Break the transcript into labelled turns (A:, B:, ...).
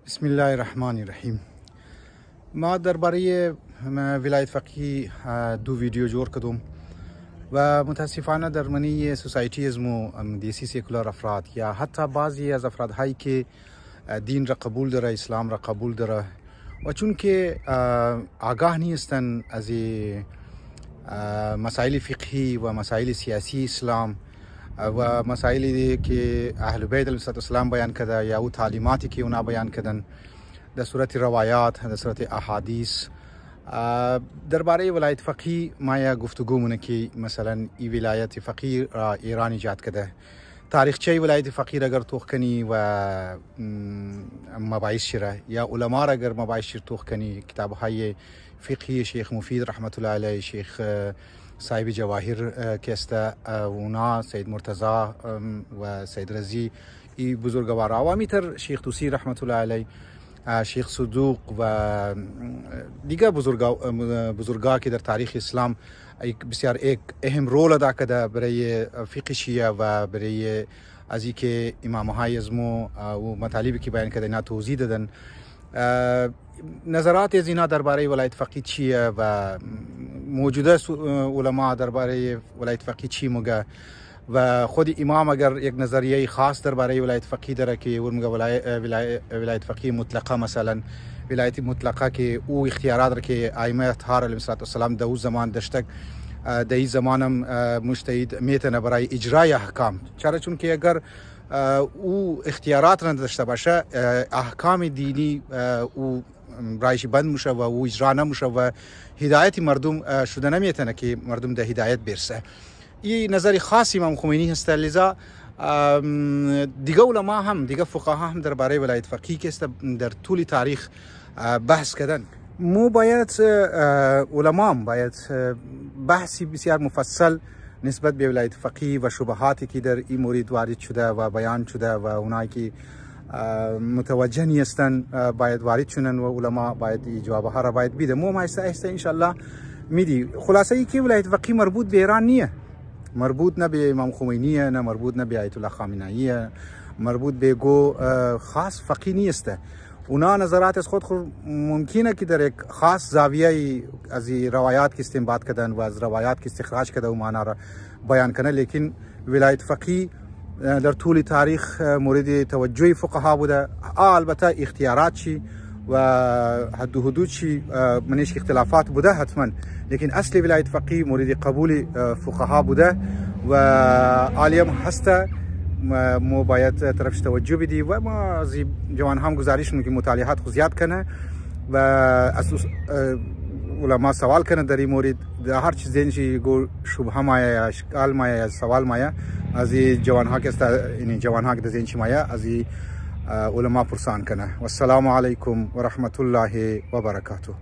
A: بسم الله الرحمن الرحیم. ما درباره ولایت فقیه دو ویدیو جور کردم و متاسفانه در منی سوسایتی ازمو دیسی سیکولار افراد یا حتی بعضی از افراد هایی که دین را قبول داره، اسلام را قبول داره و چون که آگاه نیستن از مسائل فقهی و مسائل سیاسی اسلام و مسائلی که اهل بیت علیهم السلام بیان کرده یا او تعلیماتی که اونا بیان کردن در صورت روایات، در صورت احادیث درباره ولایت فقیه ما یا گفتگو مونه که مثلا این ولایت فقیه را ایران ایجاد کرده. تاریخچه ولایت فقیه اگر توخ کنی و مباحث شره یا علما را اگر مباحث شر توخ کنی، کتاب های فقهی شیخ مفید رحمت الله علیه، شیخ صاحب جواهر که است اونا، سید مرتضی و سید رضی، این بزرگوار عوامی تر شیخ توسی رحمت الله علیه، شیخ صدوق و دیگر بزرگا که در تاریخ اسلام بسیار یک اهم رول ادا کرده برای فقه شیعه و برای از اینکه امام های ازمو و مطالبی که بیان کرده اینا توضیح دادن. نظرات از اینا درباره ولایت فقیه چیه و موجوده علما درباره ولایت فقیه چی میگه و خود امام اگر یک نظریه خاص درباره ولایت فقیه داره که اون میگه ولایت فقیه مطلقه، مثلا ولایت مطلقه که او اختیارات داره که ائمه اطهار علیهم السلام در اون زمان داشتک، در این زمانم مجتهد میتونه برای اجرای احکام، چون که اگر او اختیارات نداشته باشه احکام دینی او رایش بند میشه و او اجرا نمیشه و هدایت مردم شده نمیتونه که مردم در هدایت برسه. این نظری خاص امام خمینی هست، لذا دیگه علما هم دیگه فقها هم درباره ولایت فقیه که در طول تاریخ بحث کردن. مو باید علما هم باید بحثی بسیار مفصل نسبت به ولایت فقیه و شبهاتی که در این مورد وارد شده و بیان شده و اونایی که متوجه نیستن باید وارد شدن و علما باید جوابها را باید بیده. مو آهسته آهسته ان شاء الله میدی. خلاصه ای که ولایت فقیه مربوط به ایران نیه، مربوط نه به امام خمینی، نه مربوط نه به آیت الله خامنه‌ای، مربوط به گو خاص فقیه نیسته. اونا نظرات از خود ممکنه که در یک خاص زاویه از روایات که استنباط کردن و از روایات که استخراج کرده و معنا را بیان کنه، لیکن ولایت فقیه در طول تاریخ مورد توجه فقها بوده. البته اختیارات چی و حد و حدود چی منش اختلافات بوده حتما، لیکن اصل ولایت فقیه مورد قبول فقها بوده و عالم هسته. مو باید طرفش توجه بدی و ما از جوان هم گزارش که مطالعات خود زیاد کنه و از علما سوال کنه در این مورد. در هر چیز دینشی گو شبهه مایا یا اشکال مایا یا سوال مایا از جوان ها که است، این جوان ها که دینشی مایا از علما پرسان کنه. و السلام علیکم و رحمت الله و برکاته.